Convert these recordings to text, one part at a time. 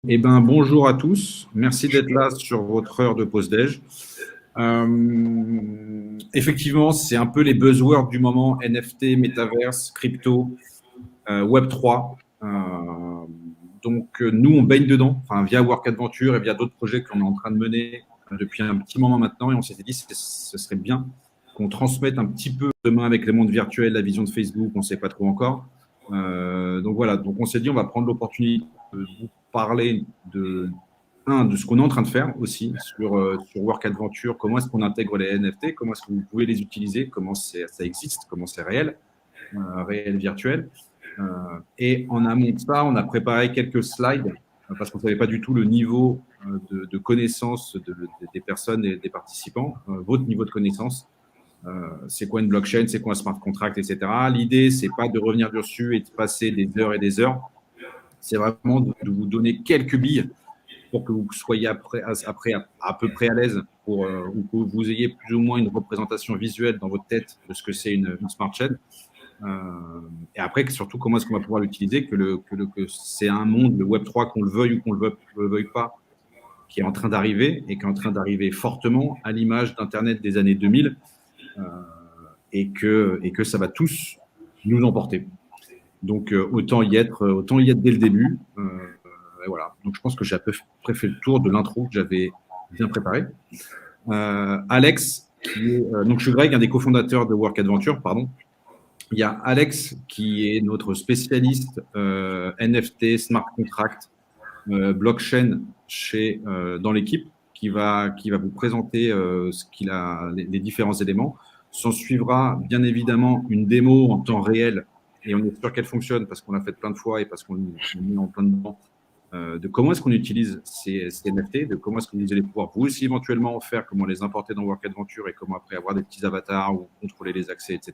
Eh ben, bonjour à tous. Merci d'être là sur votre heure de pause déj. Effectivement, c'est un peu les buzzwords du moment, NFT, Metaverse, crypto, Web3. Nous, on baigne dedans, enfin, via Work Adventure et via d'autres projets qu'on est en train de mener depuis un petit moment maintenant. Et on s'était dit que ce serait bien qu'on transmette un petit peu demain avec le monde virtuel, la vision de Facebook, on ne sait pas trop encore. Donc voilà, donc on s'est dit on va prendre l'opportunité de vous parler de ce qu'on est en train de faire aussi sur Work Adventure, comment est-ce qu'on intègre les NFT, comment est-ce que vous pouvez les utiliser, comment ça existe, comment c'est réel, réel virtuel. Et en amont de ça, on a préparé quelques slides parce qu'on ne savait pas du tout le niveau de connaissance des personnes et des participants, votre niveau de connaissance. C'est quoi une blockchain, c'est quoi un smart contract, etc. L'idée, c'est pas de revenir dessus et de passer des heures et des heures. C'est vraiment de vous donner quelques billes pour que vous soyez après à peu près à l'aise, ou que vous ayez plus ou moins une représentation visuelle dans votre tête de ce que c'est une smart chain. Et après, surtout, comment est-ce qu'on va pouvoir l'utiliser, que c'est un monde, le Web3, qu'on le veuille ou qu'on le veuille pas, qui est en train d'arriver et qui est en train d'arriver fortement à l'image d'Internet des années 2000. Et que ça va tous nous emporter. Donc, autant y être dès le début. Et voilà. Donc, je pense que j'ai à peu près fait le tour de l'intro que j'avais bien préparé. Alex, donc je suis Greg, un des cofondateurs de Work Adventure, pardon. Il y a Alex qui est notre spécialiste NFT, smart contract, blockchain dans l'équipe, qui va vous présenter les différents éléments. S'en suivra bien évidemment une démo en temps réel, et on est sûr qu'elle fonctionne parce qu'on l'a faite plein de fois et parce qu'on est mis en plein dedans, de comment est-ce qu'on utilise ces NFT, de comment est-ce que vous allez pouvoir vous aussi éventuellement en faire, comment les importer dans Work Adventure et comment après avoir des petits avatars ou contrôler les accès, etc.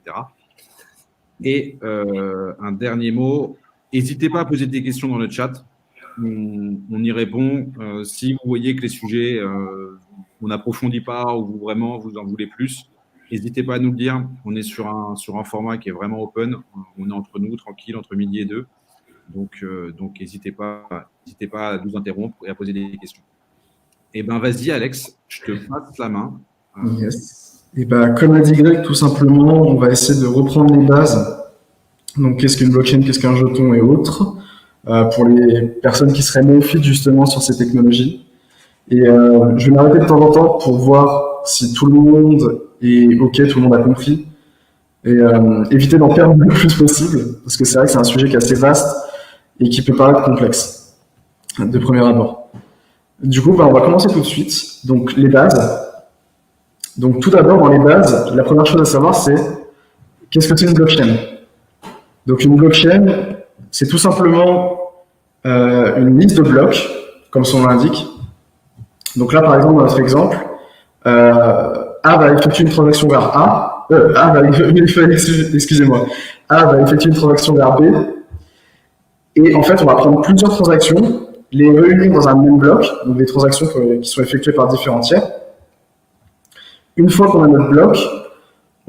Et un dernier mot, n'hésitez pas à poser des questions dans le chat. On y répond. Si vous voyez que les sujets, on n'approfondit pas ou vraiment vous en voulez plus, n'hésitez pas à nous le dire. On est sur un format qui est vraiment open. On est entre nous, tranquille, entre midi et 2. Donc n'hésitez pas à nous interrompre et à poser des questions. Eh bien, vas-y, Alex, je te passe la main. Yes. Et comme l'a dit Greg, tout simplement, on va essayer de reprendre les bases. Donc, qu'est-ce qu'une blockchain, qu'est-ce qu'un jeton et autres, pour les personnes qui seraient néophytes justement sur ces technologies. Et je vais m'arrêter de temps en temps pour voir si tout le monde est OK, tout le monde a compris. Et éviter d'en perdre le plus possible, parce que c'est vrai que c'est un sujet qui est assez vaste et qui peut paraître complexe de premier abord. Du coup, on va commencer tout de suite. Donc, les bases. Donc, tout d'abord, dans les bases, la première chose à savoir, c'est qu'est-ce que c'est une blockchain? Donc, une blockchain, c'est tout simplement une liste de blocs, comme son nom l'indique. Donc là, par exemple, dans notre exemple, A va effectuer une transaction vers A. Excusez-moi. A va effectuer une transaction vers B. Et en fait, on va prendre plusieurs transactions, les réunir dans un même bloc, donc des transactions qui sont effectuées par différents tiers. Une fois qu'on a notre bloc,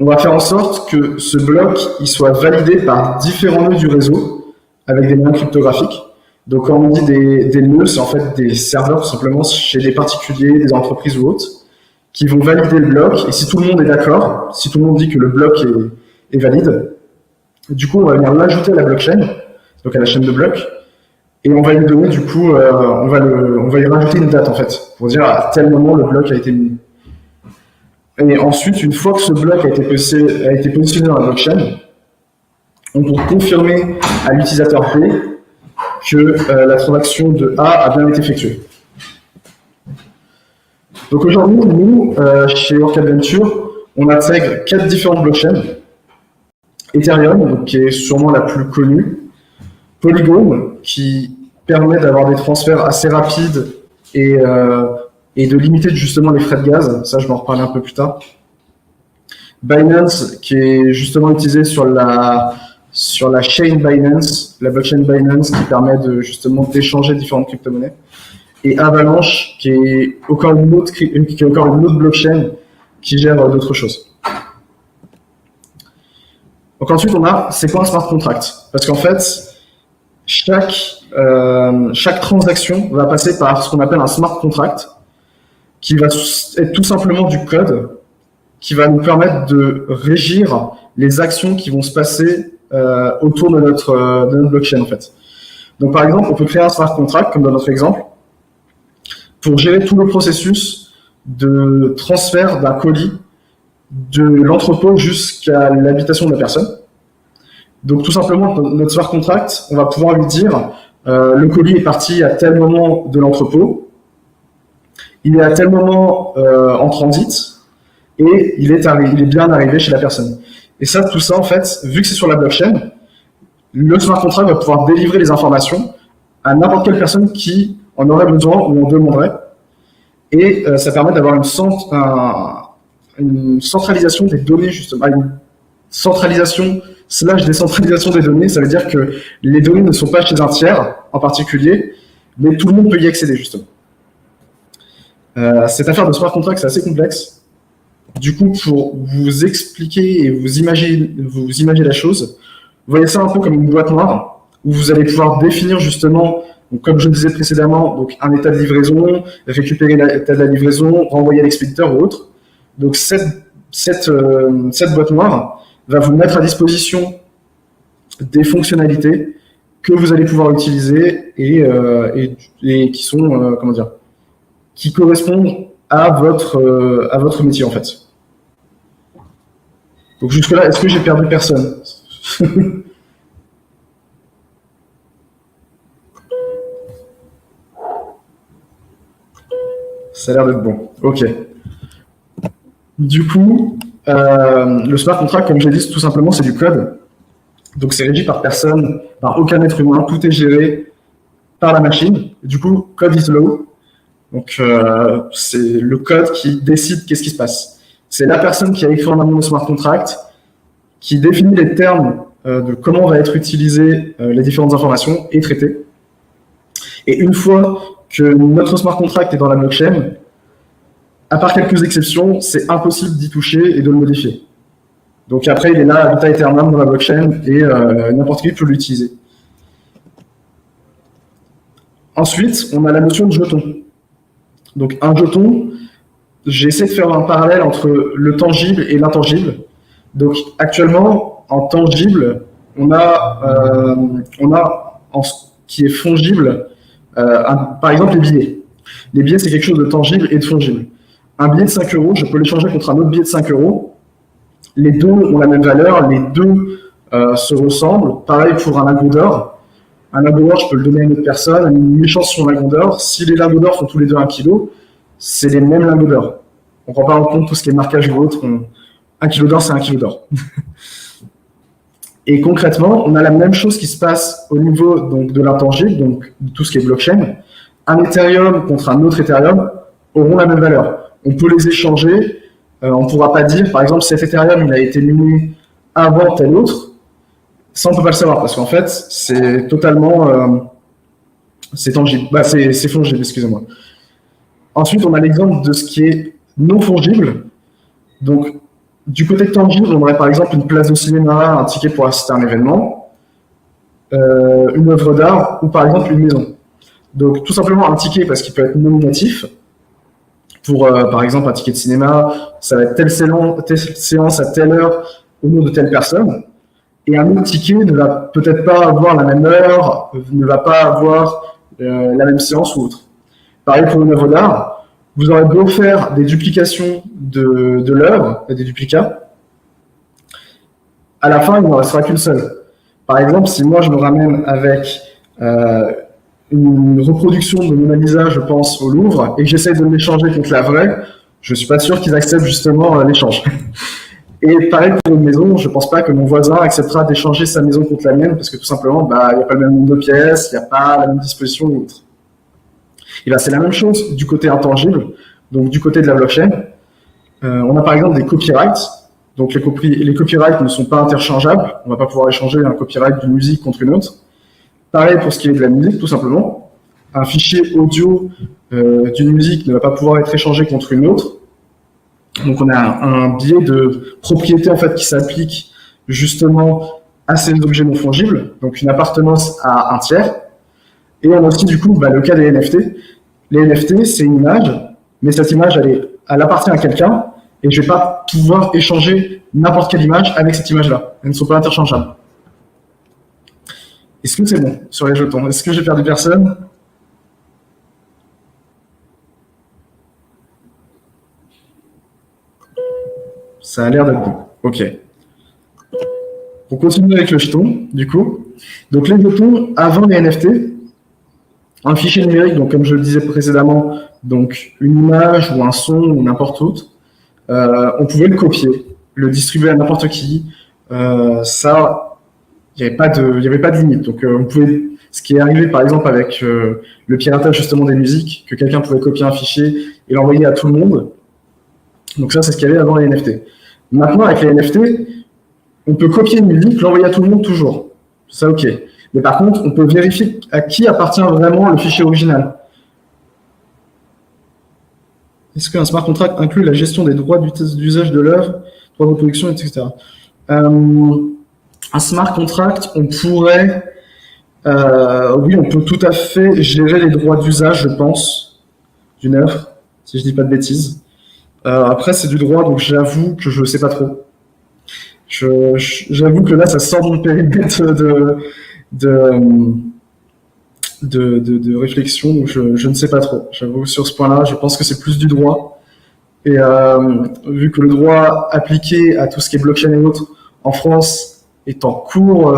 on va faire en sorte que ce bloc il soit validé par différents nœuds du réseau avec des moyens cryptographiques. Donc quand on dit des nœuds, c'est en fait des serveurs tout simplement chez des particuliers, des entreprises ou autres, qui vont valider le bloc. Et si tout le monde est d'accord, si tout le monde dit que le bloc est valide, du coup on va venir l'ajouter à la blockchain, donc à la chaîne de blocs, et on va lui donner du coup, on va lui rajouter une date en fait, pour dire à tel moment le bloc a été mis. Et ensuite, une fois que ce bloc a été positionné dans la blockchain, on peut confirmer à l'utilisateur B que la transaction de A a bien été effectuée. Donc aujourd'hui, nous, chez Work Adventure, on intègre 4 différentes blockchains. Ethereum, donc, qui est sûrement la plus connue. Polygon, qui permet d'avoir des transferts assez rapides et de limiter justement les frais de gaz. Ça, je vais en reparler un peu plus tard. Binance, qui est justement utilisé sur la chain Binance, la blockchain Binance, qui permet de justement d'échanger différentes crypto-monnaies. Et Avalanche, qui est encore une autre blockchain qui gère d'autres choses. Donc ensuite, on a, c'est quoi un smart contract? Parce qu'en fait, chaque transaction va passer par ce qu'on appelle un smart contract, qui va être tout simplement du code qui va nous permettre de régir les actions qui vont se passer autour de notre blockchain en fait. Donc par exemple, on peut créer un smart contract, comme dans notre exemple, pour gérer tout le processus de transfert d'un colis de l'entrepôt jusqu'à l'habitation de la personne. Donc tout simplement, notre smart contract, on va pouvoir lui dire le colis est parti à tel moment de l'entrepôt, il est à tel moment en transit, et il est bien arrivé chez la personne. Et ça, tout ça, en fait, vu que c'est sur la blockchain, le smart contract va pouvoir délivrer les informations à n'importe quelle personne qui en aurait besoin ou en demanderait. Et ça permet d'avoir une centralisation des données, justement, une centralisation / décentralisation des données. Ça veut dire que les données ne sont pas chez un tiers en particulier, mais tout le monde peut y accéder, justement. Cette affaire de smart contract, c'est assez complexe. Du coup, pour vous expliquer et vous imaginer la chose, voyez ça un peu comme une boîte noire où vous allez pouvoir définir justement, donc comme je disais précédemment, donc un état de livraison, récupérer l'état de la livraison, renvoyer à l'expéditeur ou autre. Donc cette boîte noire va vous mettre à disposition des fonctionnalités que vous allez pouvoir utiliser et qui sont qui correspondent à votre métier en fait. Donc jusque là, est-ce que j'ai perdu personne? Ça a l'air d'être bon. Ok. Du coup, le smart contract, comme j'ai dit, tout simplement, c'est du code. Donc c'est régi par personne, par aucun être humain. Tout est géré par la machine. Du coup, code is law. Donc c'est le code qui décide qu'est-ce qui se passe. C'est la personne qui a écrit en amont le smart contract qui définit les termes de comment va être utilisées les différentes informations et traitées. Et une fois que notre smart contract est dans la blockchain, à part quelques exceptions, c'est impossible d'y toucher et de le modifier. Donc après, il est là à vitam aeternam dans la blockchain et n'importe qui peut l'utiliser. Ensuite, on a la notion de jeton. Donc un jeton, j'ai essayé de faire un parallèle entre le tangible et l'intangible. Donc actuellement, en tangible, on a en ce qui est fongible, par exemple les billets. Les billets, c'est quelque chose de tangible et de fongible. Un billet de 5 euros, je peux l'échanger contre un autre billet de 5 euros. Les deux ont la même valeur, les deux se ressemblent. Pareil pour un lingot d'or. Un lingot d'or, je peux le donner à une autre personne, une échange sur un lingot d'or. Si les lingots d'or font tous les deux 1 kg, c'est les mêmes lingots d'or. On ne prend pas en compte tout ce qui est marquage ou autre. 1 kg d'or, c'est 1 kg d'or. Et concrètement, on a la même chose qui se passe au niveau donc, de l'intangible, donc de tout ce qui est blockchain. Un Ethereum contre un autre Ethereum auront la même valeur. On peut les échanger. On ne pourra pas dire, par exemple, cet Ethereum il a été miné avant tel autre. Ça, on ne peut pas le savoir parce qu'en fait, c'est totalement c'est tangible. C'est fongible, excusez-moi. Ensuite, on a l'exemple de ce qui est non fongible. Donc, du côté tangible, on aurait par exemple une place de cinéma, un ticket pour assister à un événement, une œuvre d'art ou par exemple une maison. Donc, tout simplement un ticket parce qu'il peut être nominatif. Pour, par exemple, un ticket de cinéma, ça va être telle séance à telle heure au nom de telle personne. Et un autre ticket ne va peut-être pas avoir la même heure, ne va pas avoir la même séance ou autre. Pareil pour une œuvre d'art, vous aurez beau faire des duplications de l'œuvre, des duplicats, à la fin, il n'en restera qu'une seule. Par exemple, si moi je me ramène avec une reproduction de Mona Lisa, je pense, au Louvre, et que j'essaie de l'échanger contre la vraie, je ne suis pas sûr qu'ils acceptent justement l'échange. Et pareil pour une maison, je ne pense pas que mon voisin acceptera d'échanger sa maison contre la mienne, parce que tout simplement, il n'y a pas le même nombre de pièces, il n'y a pas la même disposition ou autre. Et c'est la même chose du côté intangible, donc du côté de la blockchain. On a par exemple des copyrights. Donc les copyrights ne sont pas interchangeables. On ne va pas pouvoir échanger un copyright d'une musique contre une autre. Pareil pour ce qui est de la musique, tout simplement. Un fichier audio d'une musique ne va pas pouvoir être échangé contre une autre. Donc on a un biais de propriété en fait qui s'applique justement à ces objets non fongibles. Donc une appartenance à un tiers. Et on a aussi du coup le cas des NFT. Les NFT, c'est une image, mais cette image, elle appartient à quelqu'un, et je ne vais pas pouvoir échanger n'importe quelle image avec cette image-là. Elles ne sont pas interchangeables. Est-ce que c'est bon sur les jetons? Est-ce que j'ai perdu personne? Ça a l'air d'être bon. Ok. Pour continuer avec le jeton, du coup. Donc les jetons, avant les NFT, un fichier numérique, donc comme je le disais précédemment, donc une image ou un son ou n'importe où, on pouvait le copier, le distribuer à n'importe qui. Ça, il n'y avait pas de limite. Donc on pouvait, ce qui est arrivé par exemple avec le piratage justement des musiques, que quelqu'un pouvait copier un fichier et l'envoyer à tout le monde. Donc ça, c'est ce qu'il y avait avant les NFT. Maintenant, avec les NFT, on peut copier une musique, l'envoyer à tout le monde toujours. Ça, ok. Mais par contre, on peut vérifier à qui appartient vraiment le fichier original. Est-ce qu'un smart contract inclut la gestion des droits d'usage de l'œuvre, droits de reproduction, etc. Un smart contract, on pourrait... oui, on peut tout à fait gérer les droits d'usage, je pense, d'une œuvre, si je dis pas de bêtises. Après, c'est du droit, donc j'avoue que je ne sais pas trop. J'avoue que là, ça sort de mon périmètre de réflexion, donc je ne sais pas trop. J'avoue, sur ce point-là, je pense que c'est plus du droit. Et vu que le droit appliqué à tout ce qui est blockchain et autres en France est en cours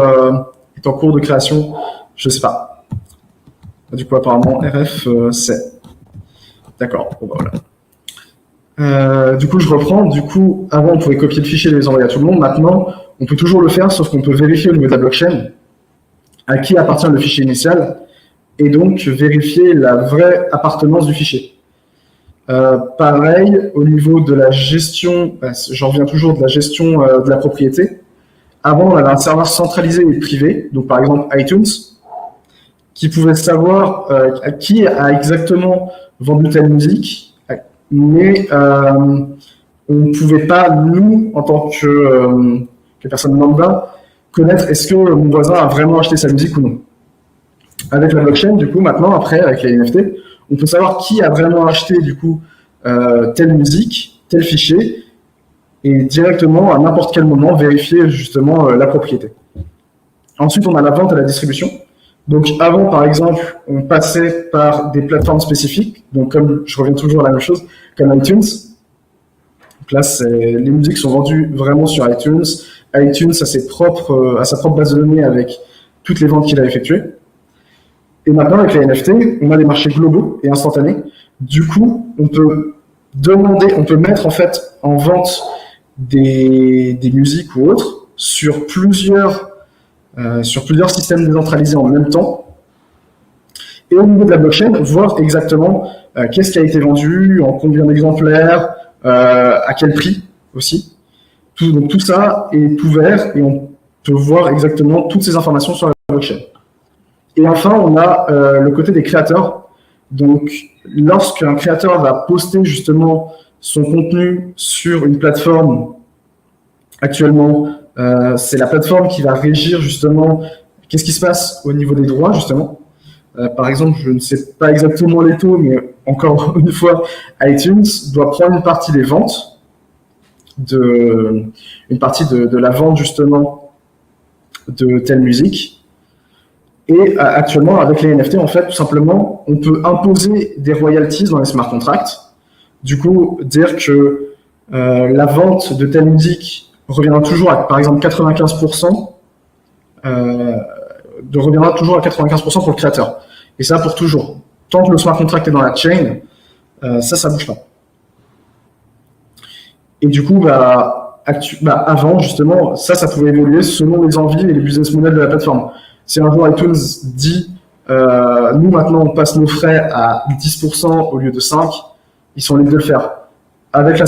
de création, je ne sais pas. Du coup, apparemment, RF, c'est. D'accord, bon, bah, voilà. Du coup, je reprends. Du coup, avant, on pouvait copier le fichier et les envoyer à tout le monde. Maintenant, on peut toujours le faire, sauf qu'on peut vérifier au niveau de la blockchain à qui appartient le fichier initial et donc vérifier la vraie appartenance du fichier. Pareil, au niveau de la gestion, j'en reviens toujours de la gestion de la propriété. Avant, on avait un serveur centralisé et privé, donc par exemple iTunes, qui pouvait savoir à qui a exactement vendu telle musique, mais on ne pouvait pas, nous, en tant que personne lambda, connaître est-ce que mon voisin a vraiment acheté sa musique ou non. Avec la blockchain, du coup, maintenant, après, avec les NFT, on peut savoir qui a vraiment acheté, du coup, telle musique, tel fichier, et directement, à n'importe quel moment, vérifier justement la propriété. Ensuite, on a la vente et la distribution. Donc avant, par exemple, on passait par des plateformes spécifiques. Donc comme je reviens toujours à la même chose, comme iTunes. Donc là, les musiques sont vendues vraiment sur iTunes. iTunes a sa propre base de données avec toutes les ventes qu'il a effectuées. Et maintenant, avec les NFT, on a des marchés globaux et instantanés. Du coup, on peut mettre en fait en vente des musiques ou autres sur plusieurs systèmes décentralisés en même temps. Et au niveau de la blockchain, voir exactement qu'est-ce qui a été vendu, en combien d'exemplaires, à quel prix aussi. Donc tout ça est ouvert et on peut voir exactement toutes ces informations sur la blockchain. Et enfin, on a le côté des créateurs. Donc lorsqu'un créateur va poster justement son contenu sur une plateforme, actuellement, c'est la plateforme qui va régir justement qu'est-ce qui se passe au niveau des droits, justement. Par exemple, je ne sais pas exactement les taux, mais encore une fois, iTunes doit prendre une partie des ventes, une partie de la vente justement de telle musique. Et actuellement, avec les NFT, en fait, tout simplement, on peut imposer des royalties dans les smart contracts. Du coup, dire que la vente de telle musique reviendra toujours à, par exemple, 95%, reviendra toujours à 95% pour le créateur. Et ça pour toujours. Tant que le smart contract est dans la chain, ça bouge pas. Et du coup, avant, justement, ça pouvait évoluer selon les envies et les business models de la plateforme. Si un jour iTunes dit, nous maintenant on passe nos frais à 10% au lieu de 5%, ils sont libres de le faire. Avec la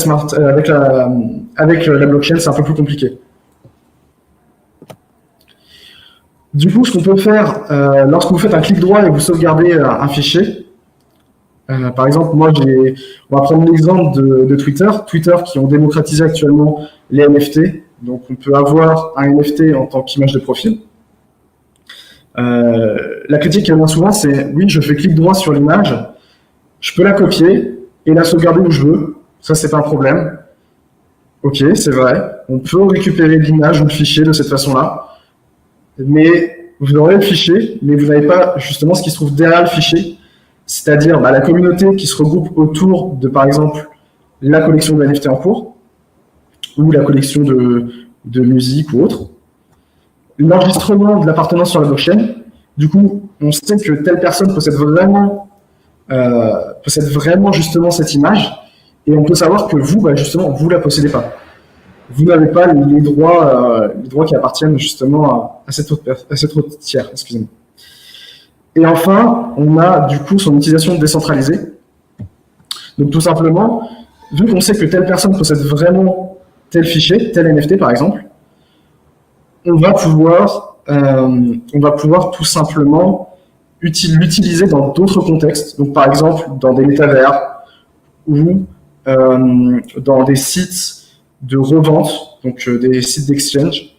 blockchain, c'est un peu plus compliqué. Du coup, ce qu'on peut faire, lorsque vous faites un clic droit et vous sauvegardez un fichier, par exemple, on va prendre l'exemple de Twitter. Twitter qui ont démocratisé actuellement les NFT. Donc, on peut avoir un NFT en tant qu'image de profil. La critique qui revient souvent, c'est oui, je fais clic droit sur l'image, je peux la copier et la sauvegarder où je veux. Ça, c'est pas un problème. Ok, c'est vrai. On peut récupérer l'image ou le fichier de cette façon-là. Mais vous aurez le fichier, mais vous n'avez pas justement ce qui se trouve derrière le fichier, c'est-à-dire la communauté qui se regroupe autour de, par exemple, la collection de NFT en cours, ou la collection de musique ou autre. L'enregistrement de l'appartenance sur la blockchain, du coup, on sait que telle personne possède vraiment justement cette image, et on peut savoir que vous, justement, vous la possédez pas. Vous n'avez pas les droits qui appartiennent justement à cette autre tiers, excusez-moi. Et enfin, on a du coup son utilisation décentralisée. Donc tout simplement, vu qu'on sait que telle personne possède vraiment tel fichier, tel NFT par exemple, on va pouvoir tout simplement l'utiliser dans d'autres contextes. Donc par exemple dans des métavers ou dans des sites de revente, donc des sites d'exchange.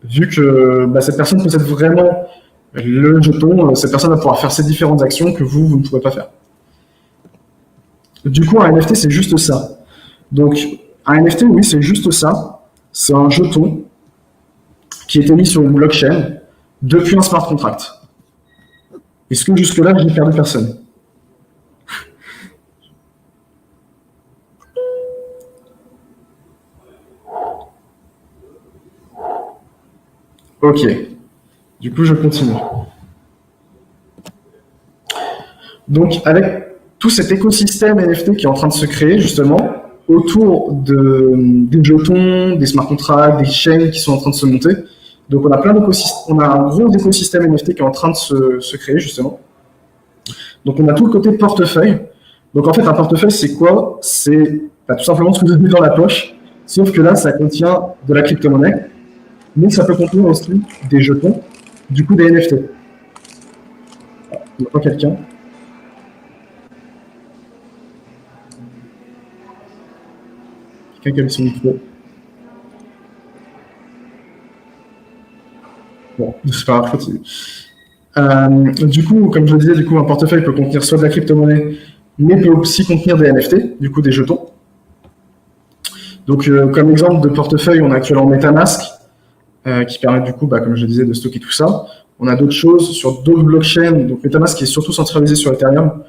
Vu que cette personne possède vraiment le jeton, cette personne va pouvoir faire ces différentes actions que vous ne pouvez pas faire. Du coup, un NFT, c'est juste ça. Donc, un NFT, oui, c'est juste ça. C'est un jeton qui est émis sur une blockchain depuis un smart contract. Est-ce que jusque-là, j'ai perdu personne? Ok. Du coup, je continue. Donc, avec tout cet écosystème NFT qui est en train de se créer, justement, autour des jetons, des smart contracts, des chaînes qui sont en train de se monter. Donc, on a un gros écosystème NFT qui est en train de se créer, justement. Donc, on a tout le côté portefeuille. Donc, en fait, un portefeuille, c'est quoi? C'est tout simplement ce que vous avez dans la poche, sauf que là, ça contient de la crypto-monnaie, mais ça peut contenir aussi des jetons, du coup, des NFT. Il n'y a pas quelqu'un. Quelqu'un qui a mis son micro. Bon, c'est pas grave, je continue. Du coup, comme je le disais, un portefeuille peut contenir soit de la crypto-monnaie, mais peut aussi contenir des NFT, du coup des jetons. Donc, comme exemple de portefeuille, on a actuellement MetaMask, qui permet du coup, comme je le disais, de stocker tout ça. On a d'autres choses sur d'autres blockchains. Donc, MetaMask est surtout centralisé sur Ethereum.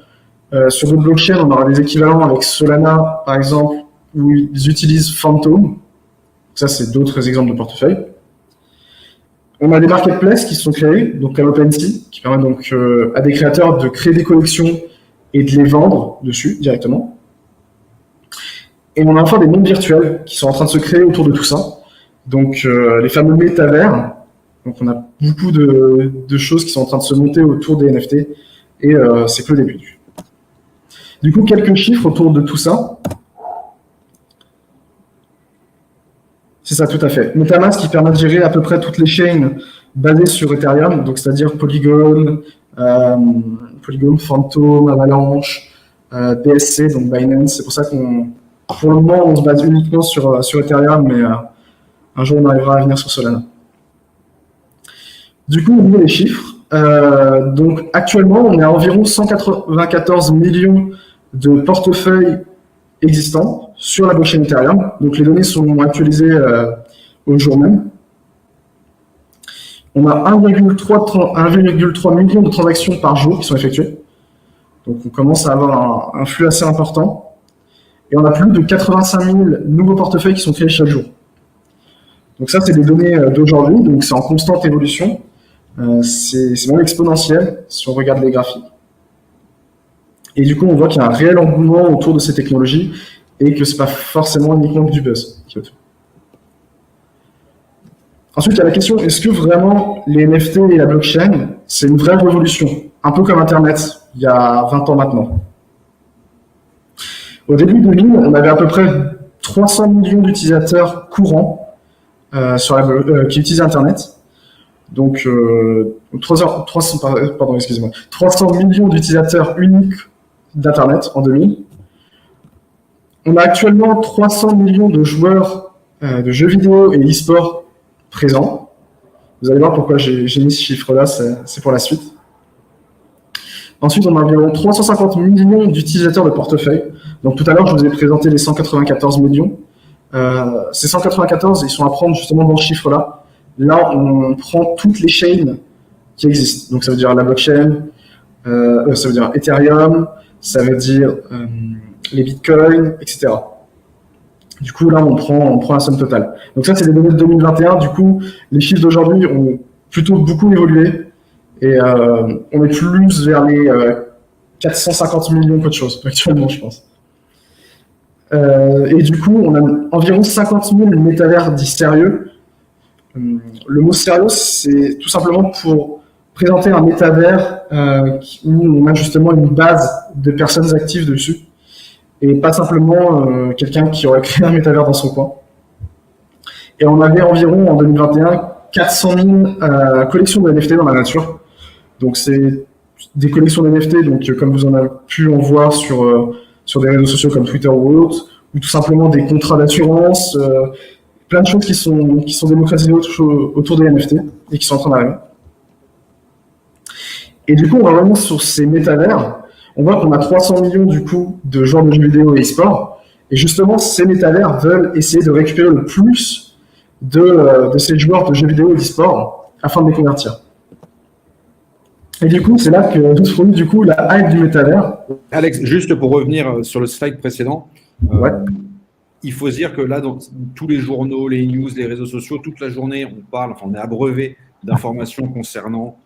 Sur d'autres blockchains, on aura des équivalents avec Solana, par exemple, où ils utilisent Phantom. Ça, c'est d'autres exemples de portefeuille. On a des marketplaces qui se sont créés, donc comme OpenSea, qui permettent donc à des créateurs de créer des collections et de les vendre dessus directement. Et on a enfin des mondes virtuels qui sont en train de se créer autour de tout ça. Donc les fameux métavers. Donc on a beaucoup de choses qui sont en train de se monter autour des NFT et c'est que le début. Du coup, quelques chiffres autour de tout ça. C'est ça, tout à fait. MetaMask qui permet de gérer à peu près toutes les chaînes basées sur Ethereum, donc c'est-à-dire Polygon, Phantom, Avalanche, BSC, donc Binance. C'est pour ça qu'on, pour le moment, on se base uniquement sur Ethereum, mais un jour on arrivera à venir sur Solana. Du coup, au niveau des chiffres, donc actuellement, on est à environ 194 millions de portefeuilles existants sur la blockchain Ethereum. Donc les données sont actualisées au jour même. On a 1,3 million de transactions par jour qui sont effectuées. Donc on commence à avoir un flux assez important. Et on a plus de 85 000 nouveaux portefeuilles qui sont créés chaque jour. Donc ça, c'est des données d'aujourd'hui, donc c'est en constante évolution. C'est même exponentiel si on regarde les graphiques. Et du coup, on voit qu'il y a un réel engouement autour de ces technologies et que ce n'est pas forcément uniquement du buzz. Ensuite, il y a la question, est-ce que vraiment les NFT et la blockchain, c'est une vraie révolution? Un peu comme Internet, il y a 20 ans maintenant. Au début 2000, on avait à peu près 300 millions d'utilisateurs courants qui utilisaient Internet. Donc, 300 millions d'utilisateurs uniques d'Internet en 2000. On a actuellement 300 millions de joueurs de jeux vidéo et e-sport présents. Vous allez voir pourquoi j'ai mis ce chiffre-là, c'est pour la suite. Ensuite, on a environ 350 millions d'utilisateurs de portefeuille. Donc tout à l'heure, je vous ai présenté les 194 millions. Ces 194, ils sont à prendre justement dans ce chiffre-là. Là, on prend toutes les chaînes qui existent. Donc ça veut dire la blockchain, ça veut dire Ethereum, ça veut dire les bitcoins, etc. Du coup, là, on prend la somme totale. Donc ça, c'est les données de 2021. Du coup, les chiffres d'aujourd'hui ont plutôt beaucoup évolué. Et on est plus vers les 450 millions qu'autre chose, actuellement, je pense. Et du coup, on a environ 50 000 métavers dits sérieux. Le mot sérieux, c'est tout simplement pour présenter un métavers où on a justement une base de personnes actives dessus. Et pas simplement quelqu'un qui aurait créé un métavers dans son coin. Et on avait environ, en 2021, 400 000 collections de NFT dans la nature. Donc c'est des collections de NFT, donc comme vous en avez pu en voir sur des réseaux sociaux comme Twitter ou autres, ou tout simplement des contrats d'assurance, plein de choses qui sont démocratisées autour des NFT et qui sont en train d'arriver. Et du coup, on va vraiment sur ces métavers, on voit qu'on a 300 millions du coup de joueurs de jeux vidéo et e-sport, et justement ces métavers veulent essayer de récupérer le plus de ces joueurs de jeux vidéo et e-sport afin de les convertir. Et du coup, c'est là que se trouve du coup la hype du métavers. Alex, juste pour revenir sur le slide précédent, Ouais. il faut se dire que là, dans tous les journaux, les news, les réseaux sociaux, toute la journée, on est abreuvé d'informations concernant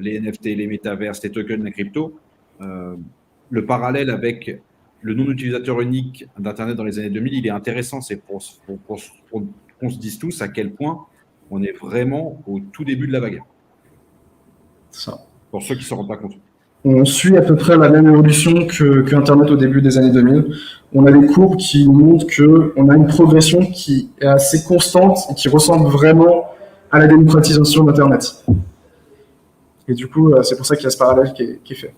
les NFT, les métaverses, les tokens, la crypto. Le parallèle avec le nom d'utilisateur unique d'Internet dans les années 2000, il est intéressant. C'est pour qu'on se dise tous à quel point on est vraiment au tout début de la vague. Ça. Pour ceux qui ne se rendent pas compte. On suit à peu près la même évolution que Internet au début des années 2000. On a des courbes qui montrent qu'on a une progression qui est assez constante et qui ressemble vraiment à la démocratisation d'Internet. Et du coup, c'est pour ça qu'il y a ce parallèle qui est fait.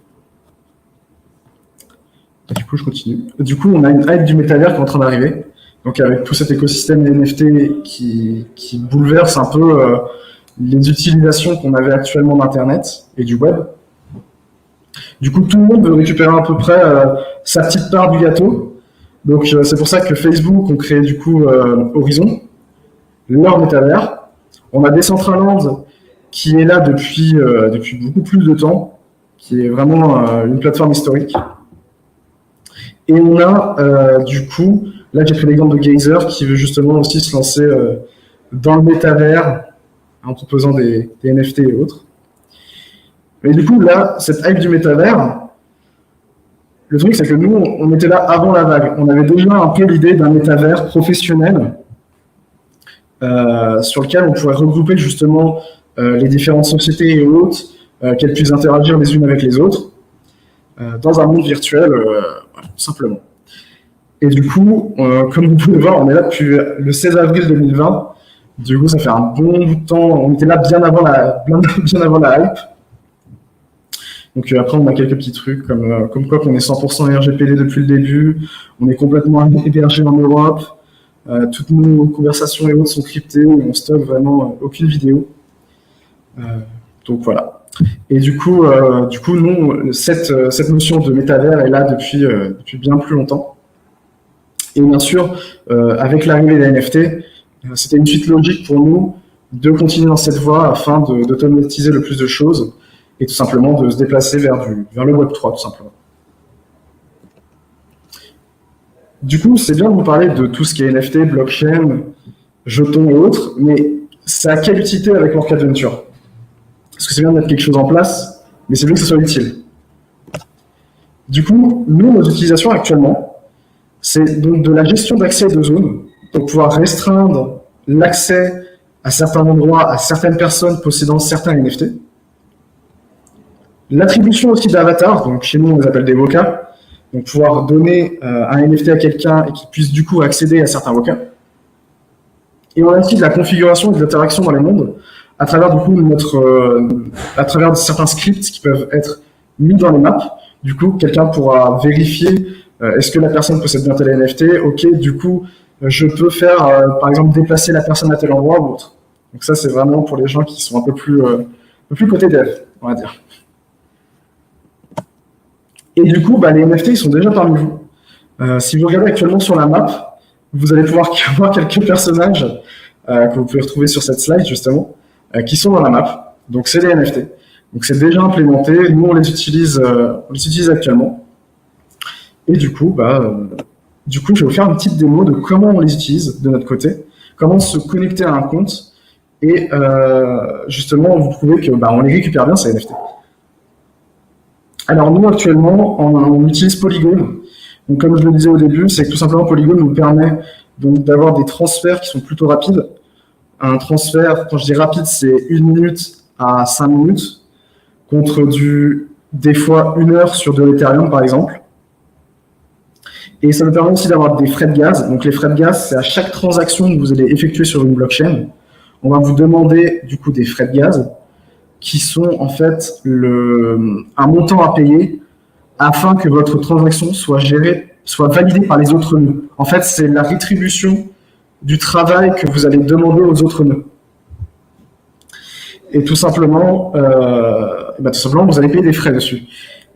Et du coup, je continue. Du coup, on a une hype du métavers qui est en train d'arriver. Donc, avec tout cet écosystème NFT qui bouleverse un peu les utilisations qu'on avait actuellement d'Internet et du web. Du coup, tout le monde veut récupérer à peu près sa petite part du gâteau. Donc, c'est pour ça que Facebook ont créé du coup Horizon, leur métavers. On a Decentraland qui est là depuis beaucoup plus de temps, qui est vraiment une plateforme historique. Et on a du coup, là j'ai pris l'exemple de Geyser qui veut justement aussi se lancer dans le métavers en proposant des NFT et autres. Mais du coup, là, cette hype du métavers, le truc, c'est que nous, on était là avant la vague. On avait déjà un peu l'idée d'un métavers professionnel sur lequel on pourrait regrouper justement les différentes sociétés et autres, qu'elles puissent interagir les unes avec les autres, dans un monde virtuel, simplement. Et du coup, comme vous pouvez voir, on est là depuis le 16 avril 2020. Du coup, ça fait un bon bout de temps. On était là bien avant la hype. Donc après, on a quelques petits trucs comme quoi qu'on est 100% RGPD depuis le début. On est complètement hébergé en Europe. Toutes nos conversations et autres sont cryptées. On stocke vraiment aucune vidéo. Donc voilà. Et du coup, nous, cette notion de métavers est là depuis bien plus longtemps. Et bien sûr, avec l'arrivée des NFT, c'était une suite logique pour nous de continuer dans cette voie afin d'automatiser le plus de choses et tout simplement de se déplacer vers le Web3, tout simplement. Du coup, c'est bien de vous parler de tout ce qui est NFT, blockchain, jetons et autres, mais ça a quelle utilité avec Workadventure? Parce que c'est bien de mettre quelque chose en place, mais c'est bien que ce soit utile. Du coup, nous, nos utilisations actuellement, c'est donc de la gestion d'accès de zones, pour pouvoir restreindre l'accès à certains endroits, à certaines personnes possédant certains NFT. L'attribution aussi d'avatars, donc chez nous on les appelle des vocats, donc pouvoir donner un NFT à quelqu'un et qu'il puisse du coup accéder à certains vocats. Et on a aussi de la configuration et de l'interaction dans les mondes à travers du coup à travers certains scripts qui peuvent être mis dans les maps. Du coup, quelqu'un pourra vérifier est-ce que la personne possède bien tel NFT. Ok, du coup, je peux faire par exemple déplacer la personne à tel endroit ou autre. Donc ça, c'est vraiment pour les gens qui sont un peu plus côté dev, on va dire. Et du coup, les NFT, ils sont déjà parmi vous. Si vous regardez actuellement sur la map, vous allez pouvoir voir quelques personnages que vous pouvez retrouver sur cette slide, justement, qui sont dans la map. Donc, c'est des NFT. Donc, c'est déjà implémenté. Nous, on les utilise actuellement. Et du coup, je vais vous faire une petite démo de comment on les utilise de notre côté, comment se connecter à un compte. Et justement, vous trouvez que on les récupère bien, ces NFT. Alors, nous, actuellement, on utilise Polygon. Donc, comme je le disais au début, c'est que tout simplement Polygon nous permet donc d'avoir des transferts qui sont plutôt rapides. Un transfert, quand je dis rapide, c'est 1 minute à 5 minutes, contre des fois 1 heure sur de l'Ethereum, par exemple. Et ça nous permet aussi d'avoir des frais de gaz. Donc, les frais de gaz, c'est à chaque transaction que vous allez effectuer sur une blockchain, on va vous demander du coup des frais de gaz qui sont en fait un montant à payer afin que votre transaction soit validée par les autres nœuds. En fait, c'est la rétribution du travail que vous allez demander aux autres nœuds. Et tout simplement, vous allez payer des frais dessus.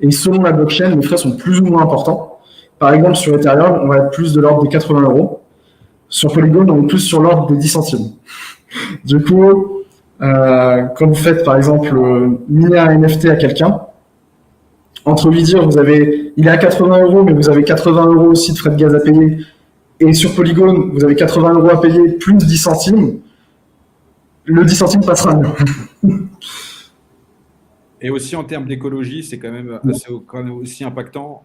Et selon la blockchain, les frais sont plus ou moins importants. Par exemple, sur Ethereum, on va être plus de l'ordre des 80 €. Sur Polygon, on est plus sur l'ordre des 10 centimes. Du coup, quand vous faites, par exemple, miner un NFT à quelqu'un, entre lui dire, il est à 80 €, mais vous avez 80 € aussi de frais de gaz à payer, et sur Polygon, vous avez 80 € à payer plus 10 centimes, le 10 centimes passera mieux. Et aussi en termes d'écologie, c'est quand même aussi impactant.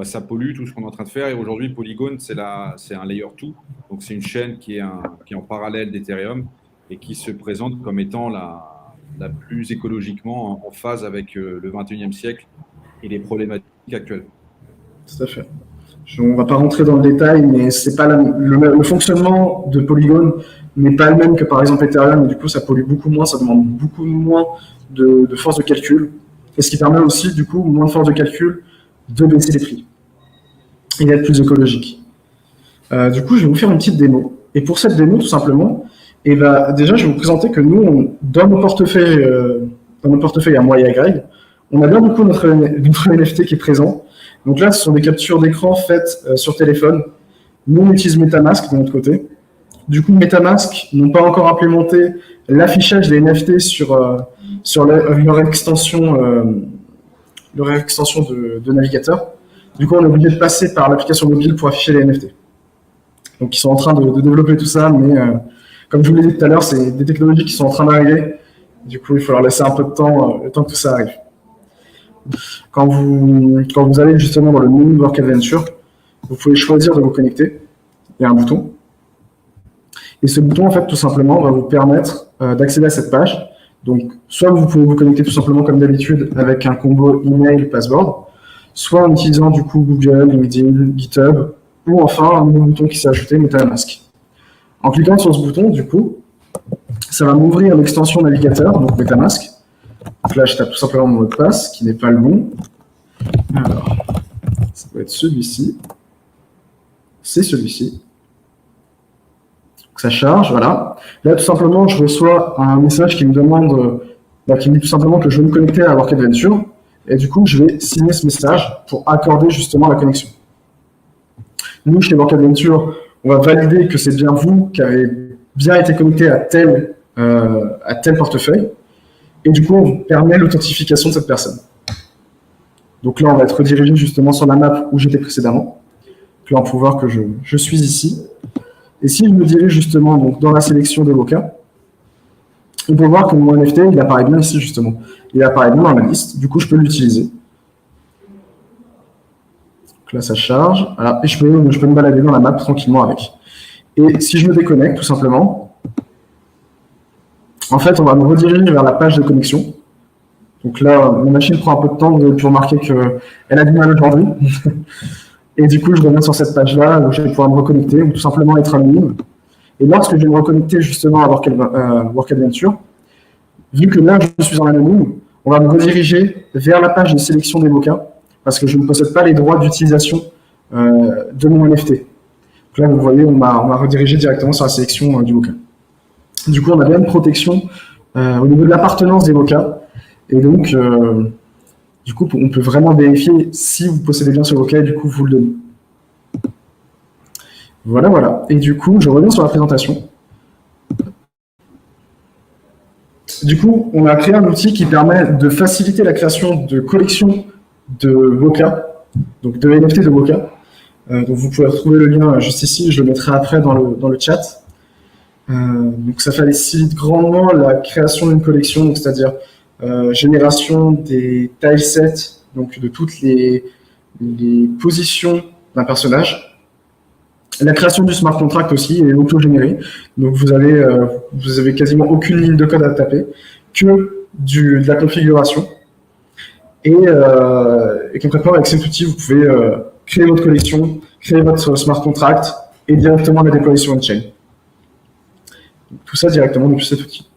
Ça pollue tout ce qu'on est en train de faire. Et aujourd'hui, Polygon, c'est un layer 2. Donc, c'est une chaîne qui est en parallèle d'Ethereum et qui se présente comme étant la plus écologiquement en phase avec le 21e siècle et les problématiques actuelles. Tout à fait. On ne va pas rentrer dans le détail, mais c'est pas le fonctionnement de Polygon n'est pas le même que par exemple Ethereum, et du coup ça pollue beaucoup moins, ça demande beaucoup moins de force de calcul, et ce qui permet aussi du coup moins de force de calcul de baisser les prix et d'être plus écologique. Du coup, je vais vous faire une petite démo. Et pour cette démo, tout simplement, déjà, je vais vous présenter que nous, dans nos portefeuilles à moi et à Greg, on a bien du coup notre NFT qui est présent. Donc là, ce sont des captures d'écran faites sur téléphone. Nous, on utilise MetaMask de notre côté. Du coup, MetaMask n'ont pas encore implémenté l'affichage des NFT sur leur extension de navigateur. Du coup, on est obligé de passer par l'application mobile pour afficher les NFT. Donc, ils sont en train de développer tout ça, mais comme je vous l'ai dit tout à l'heure, c'est des technologies qui sont en train d'arriver. Du coup, il faut leur laisser un peu de temps, le temps que tout ça arrive. Quand vous allez justement dans le menu Work Adventure, vous pouvez choisir de vous connecter. Il y a un bouton. Et ce bouton, en fait, tout simplement, va vous permettre d'accéder à cette page. Donc, soit vous pouvez vous connecter tout simplement comme d'habitude avec un combo email, password, soit en utilisant du coup Google, LinkedIn, GitHub, ou enfin un nouveau bouton qui s'est ajouté, MetaMask. En cliquant sur ce bouton, du coup, ça va m'ouvrir l'extension navigateur, donc MetaMask. Donc là, je tape tout simplement mon mot de passe, qui n'est pas le bon. Alors, ça doit être celui-ci. C'est celui-ci. Donc ça charge, voilà. Là, tout simplement, je reçois un message qui me demande, qui me dit tout simplement que je veux me connecter à Work Adventure. Et du coup, je vais signer ce message pour accorder justement la connexion. Nous, chez Work Adventure, on va valider que c'est bien vous qui avez bien été connecté à tel portefeuille. Et du coup, on permet l'authentification de cette personne. Donc là, on va être redirigé justement sur la map où j'étais précédemment. Donc là, on peut voir que je suis ici. Et si je me dirige justement donc, dans la sélection des vocats, on peut voir que mon NFT, il apparaît bien ici justement. Il apparaît bien dans la liste. Du coup, je peux l'utiliser. Donc là, ça charge. Voilà. Et je peux me balader dans la map tranquillement avec. Et si je me déconnecte, tout simplement, en fait, on va me rediriger vers la page de connexion. Donc là, ma machine prend un peu de temps. Vous avez pu remarquer qu'elle a du mal aujourd'hui. Et du coup, je reviens sur cette page-là où je vais pouvoir me reconnecter ou tout simplement être anonyme. Et lorsque je vais me reconnecter justement à Work Adventure, vu que là, je suis en anonyme, on va me rediriger vers la page de sélection des vocats parce que je ne possède pas les droits d'utilisation de mon NFT. Donc là, vous voyez, on m'a redirigé directement sur la sélection du vocat. Du coup, on a bien une protection au niveau de l'appartenance des Woka. Et donc, du coup, on peut vraiment vérifier si vous possédez bien ce Woka et du coup, vous le donnez. Voilà, voilà. Et du coup, je reviens sur la présentation. Du coup, on a créé un outil qui permet de faciliter la création de collections de Woka, donc de NFT de Woka. Donc vous pouvez retrouver le lien juste ici, je le mettrai après dans le chat. Donc ça facilite grandement la création d'une collection, c'est-à-dire génération des tilesets, donc de toutes les positions d'un personnage. La création du smart contract aussi est auto-générée, donc vous avez quasiment aucune ligne de code à taper, que de la configuration. Et concrètement, avec cet outil, vous pouvez créer votre collection, créer votre smart contract et directement la déployer sur une chain. Tout ça directement depuis cet outil.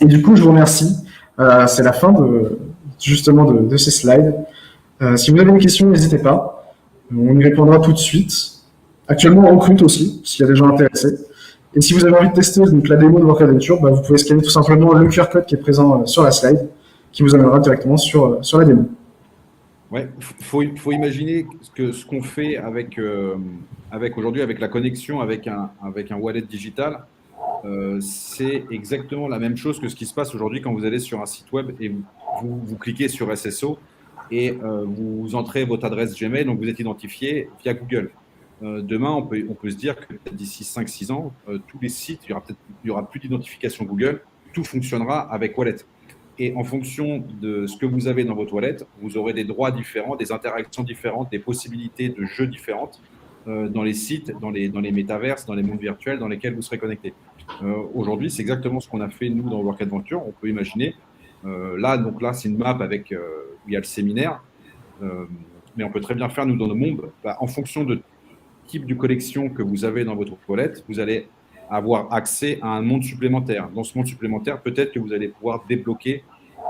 Et du coup, je vous remercie. C'est la fin justement de ces slides. Si vous avez des questions, n'hésitez pas. On y répondra tout de suite. Actuellement, on recrute aussi, s'il y a des gens intéressés. Et si vous avez envie de tester donc, la démo de Work Adventure, vous pouvez scanner tout simplement le QR code qui est présent sur la slide, qui vous amènera directement sur la démo. Ouais, faut imaginer ce qu'on fait avec aujourd'hui avec la connexion avec un wallet digital. C'est exactement la même chose que ce qui se passe aujourd'hui quand vous allez sur un site web et vous cliquez sur SSO et vous entrez votre adresse Gmail, donc vous êtes identifié via Google. Demain, on peut se dire que d'ici 5-6 ans, tous les sites, il y aura plus d'identification Google, tout fonctionnera avec Wallet. Et en fonction de ce que vous avez dans votre wallet, vous aurez des droits différents, des interactions différentes, des possibilités de jeux différentes dans les sites, dans les métaverses, dans les mondes virtuels dans lesquels vous serez connecté. Aujourd'hui, c'est exactement ce qu'on a fait nous dans Work Adventure. On peut imaginer, donc là, c'est une map avec où il y a le séminaire, mais on peut très bien faire nous dans nos mondes, en fonction de type de collection que vous avez dans votre wallet, vous allez avoir accès à un monde supplémentaire. Dans ce monde supplémentaire, peut-être que vous allez pouvoir débloquer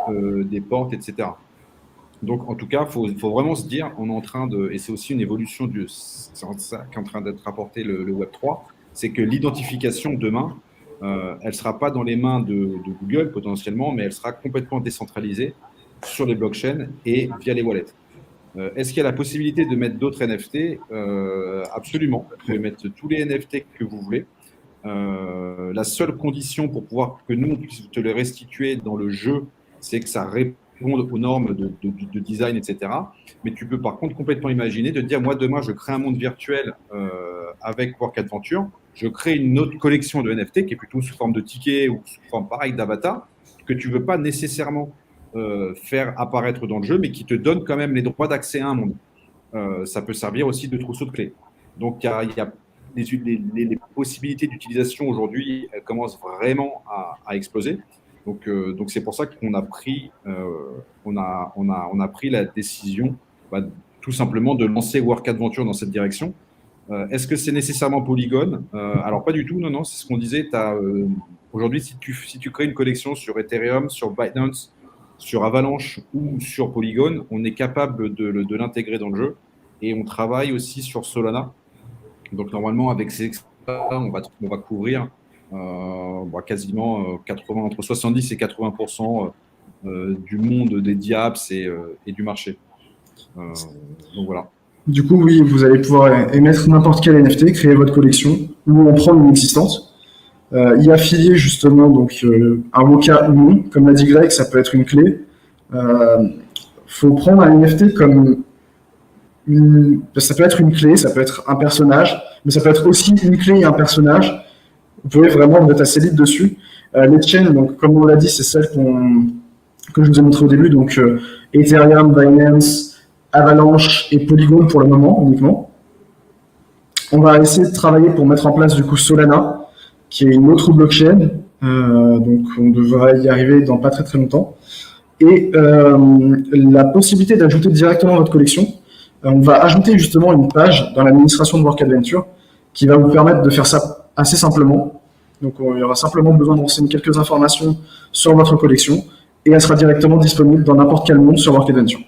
des portes, etc. Donc, en tout cas, il faut vraiment se dire, on est en train de, et c'est aussi une évolution c'est ça qui est en train d'être apporté le Web3, c'est que l'identification demain, elle ne sera pas dans les mains de Google potentiellement, mais elle sera complètement décentralisée sur les blockchains et via les wallets. Est-ce qu'il y a la possibilité de mettre d'autres NFT? Absolument. Vous pouvez mettre tous les NFT que vous voulez. La seule condition pour pouvoir que nous, on puisse te les restituer dans le jeu, c'est que ça réponde aux normes de design, etc. Mais tu peux par contre complètement imaginer de dire, moi, demain, je crée un monde virtuel avec Work Adventure. Je crée une autre collection de NFT qui est plutôt sous forme de tickets ou sous forme pareil d'avatar, que tu ne veux pas nécessairement faire apparaître dans le jeu, mais qui te donne quand même les droits d'accès à un monde. Ça peut servir aussi de trousseau de clés. Donc, il y a les possibilités d'utilisation aujourd'hui, elles commencent vraiment à exploser. Donc c'est pour ça qu'on a pris, on a pris la décision tout simplement de lancer Work Adventure dans cette direction. Est-ce que c'est nécessairement Polygon? Alors, pas du tout, non, non, c'est ce qu'on disait. Aujourd'hui, si tu crées une collection sur Ethereum, sur Binance, sur Avalanche ou sur Polygon, on est capable de l'intégrer dans le jeu. Et on travaille aussi sur Solana. Donc, normalement, avec ces experts, on va couvrir quasiment 80, entre 70 et 80% du monde des diaps et du marché. Donc, voilà. Du coup, oui, vous allez pouvoir émettre n'importe quel NFT, créer votre collection ou en prendre une existante. Y affilier justement donc un Woka ou non, comme l'a dit Greg, ça peut être une clé. Faut prendre un NFT comme ça peut être une clé, ça peut être un personnage, mais ça peut être aussi une clé et un personnage. Vous pouvez vraiment être assez libre dessus. Les chains, donc comme on l'a dit, c'est celles que je vous ai montré au début, donc Ethereum, Binance, Avalanche et Polygon pour le moment uniquement. On va essayer de travailler pour mettre en place du coup Solana, qui est une autre blockchain. Donc on devrait y arriver dans pas très très longtemps. Et la possibilité d'ajouter directement votre collection. On va ajouter justement une page dans l'administration de Work Adventure qui va vous permettre de faire ça assez simplement. Donc il y aura simplement besoin de renseigner quelques informations sur votre collection et elle sera directement disponible dans n'importe quel monde sur Work Adventure.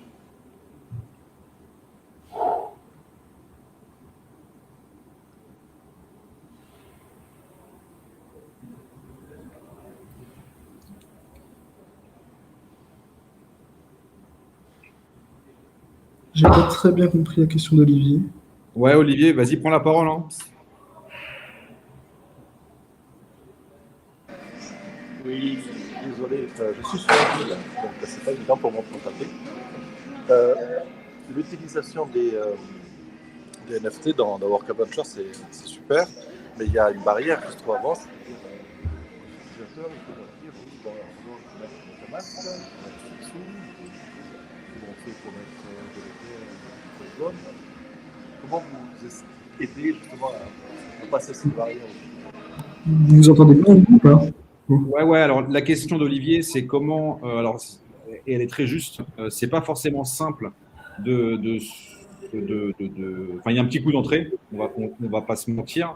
J'ai pas très bien compris la question d'Olivier. Ouais, Olivier, vas-y, prends la parole. Hein. Oui, désolé, je suis sur la ville, donc c'est pas évident pour moi de taper. L'utilisation des NFT dans Work Adventure, c'est super, mais il y a une barrière que je trouve avant. L'utilisateur, il peut leur dire oui, bon, alors, je vais mettre MetaMask, je vais mettre sous, comment on fait pour mettre de l'Ether, comment vous aidez justement à passer cette barrière? Vous entendez bien ou pas? Ouais. Alors la question d'Olivier, c'est comment. Et elle est très juste. C'est pas forcément simple Enfin, il y a un petit coup d'entrée. On va pas se mentir.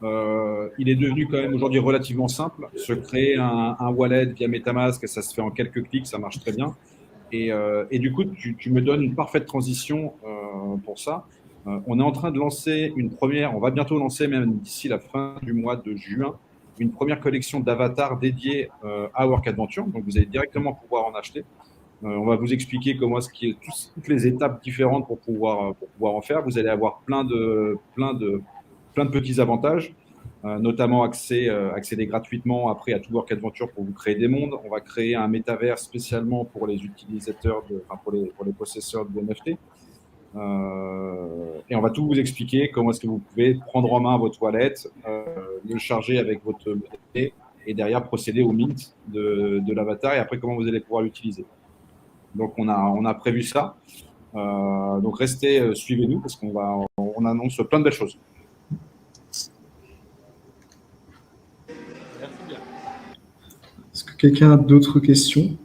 Il est devenu quand même aujourd'hui relativement simple. Se créer un wallet via MetaMask, ça se fait en quelques clics, ça marche très bien. Et du coup, tu me donnes une parfaite transition pour ça. On est en train de lancer on va bientôt lancer, même d'ici la fin du mois de juin, une première collection d'avatars dédiés à Work Adventure. Donc, vous allez directement pouvoir en acheter. On va vous expliquer comment est-ce qu'il y a toutes les étapes différentes pour pouvoir en faire. Vous allez avoir plein de petits avantages, notamment accéder gratuitement après à tout Work Adventure pour vous créer des mondes. On va créer un métavers spécialement pour les utilisateurs, pour les possesseurs de NFT. Et on va tout vous expliquer comment est-ce que vous pouvez prendre en main votre wallet, le charger avec votre NFT et derrière procéder au mint de l'avatar et après comment vous allez pouvoir l'utiliser. Donc on a prévu ça. Donc restez, suivez-nous parce on annonce plein de belles choses. Est-ce que quelqu'un a d'autres questions?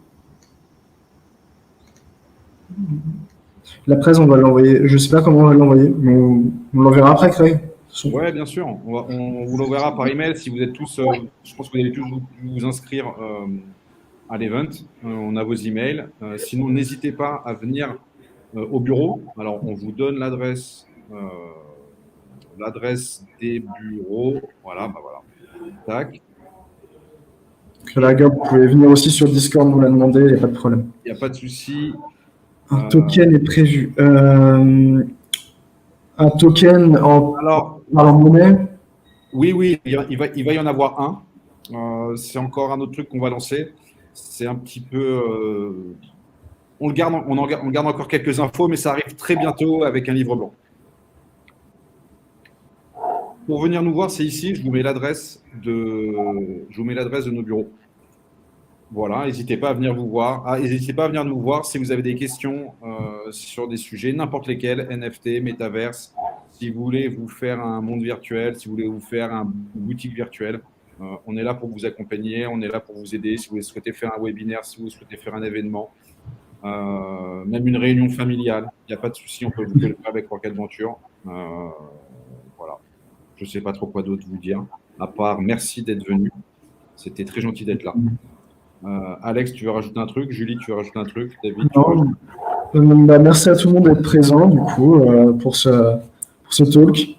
La presse, on va l'envoyer. Je ne sais pas comment on va l'envoyer, mais on l'enverra après, Craig. Oui, bien sûr. On vous l'enverra par email si vous êtes tous. Je pense que vous allez tous vous inscrire à l'event. On a vos emails. Sinon, n'hésitez pas à venir au bureau. Alors, on vous donne l'adresse des bureaux. Voilà, voilà. Tac. La gueule, vous pouvez venir aussi sur Discord, nous la demander, il n'y a pas de problème. Il n'y a pas de souci. Un token est prévu. Un token en monnaie? Oui, il va y en avoir un. C'est encore un autre truc qu'on va lancer. C'est un petit peu. On garde encore quelques infos, mais ça arrive très bientôt avec un livre blanc. Pour venir nous voir, c'est ici. Je vous mets l'adresse de nos bureaux. Voilà, n'hésitez pas à venir vous voir. N'hésitez pas à venir nous voir si vous avez des questions sur des sujets, n'importe lesquels, NFT, Metaverse. Si vous voulez vous faire un monde virtuel, si vous voulez vous faire une boutique virtuelle, on est là pour vous accompagner, on est là pour vous aider. Si vous souhaitez faire un webinaire, si vous souhaitez faire un événement, même une réunion familiale, il n'y a pas de souci, on peut vous le faire avec Work Adventure. Voilà. Je ne sais pas trop quoi d'autre vous dire, à part merci d'être venu. C'était très gentil d'être là. Alex, tu veux rajouter un truc? Julie, tu veux rajouter un truc? David, merci à tout le monde d'être présent, du coup, pour ce talk.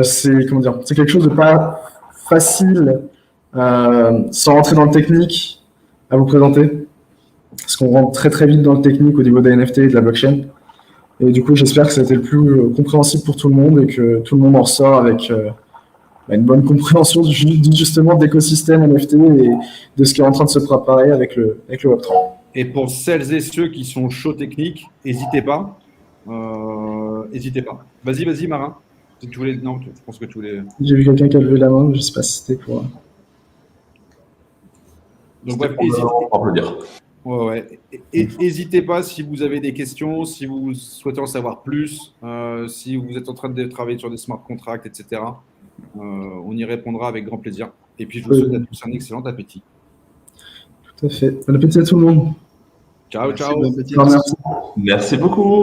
C'est quelque chose de pas facile, sans rentrer dans le technique, à vous présenter. Parce qu'on rentre très très vite dans le technique au niveau des NFT et de la blockchain. Et du coup, j'espère que ça a été le plus compréhensible pour tout le monde et que tout le monde en ressort avec une bonne compréhension justement de l'écosystème NFT et de ce qui est en train de se préparer avec le Web3. Et pour celles et ceux qui sont chauds techniques, n'hésitez pas. Vas-y, Marin. Si tu voulais... Non, je pense que tu voulais... J'ai vu quelqu'un qui a levé la main, je ne sais pas si c'était pour... Donc, bref, n'hésitez pas si vous avez des questions, si vous souhaitez en savoir plus, si vous êtes en train de travailler sur des smart contracts, etc. On y répondra avec grand plaisir. Et puis, je vous souhaite à tous un excellent appétit. Tout à fait. Bon appétit à tout le monde. Ciao. Merci. Merci beaucoup.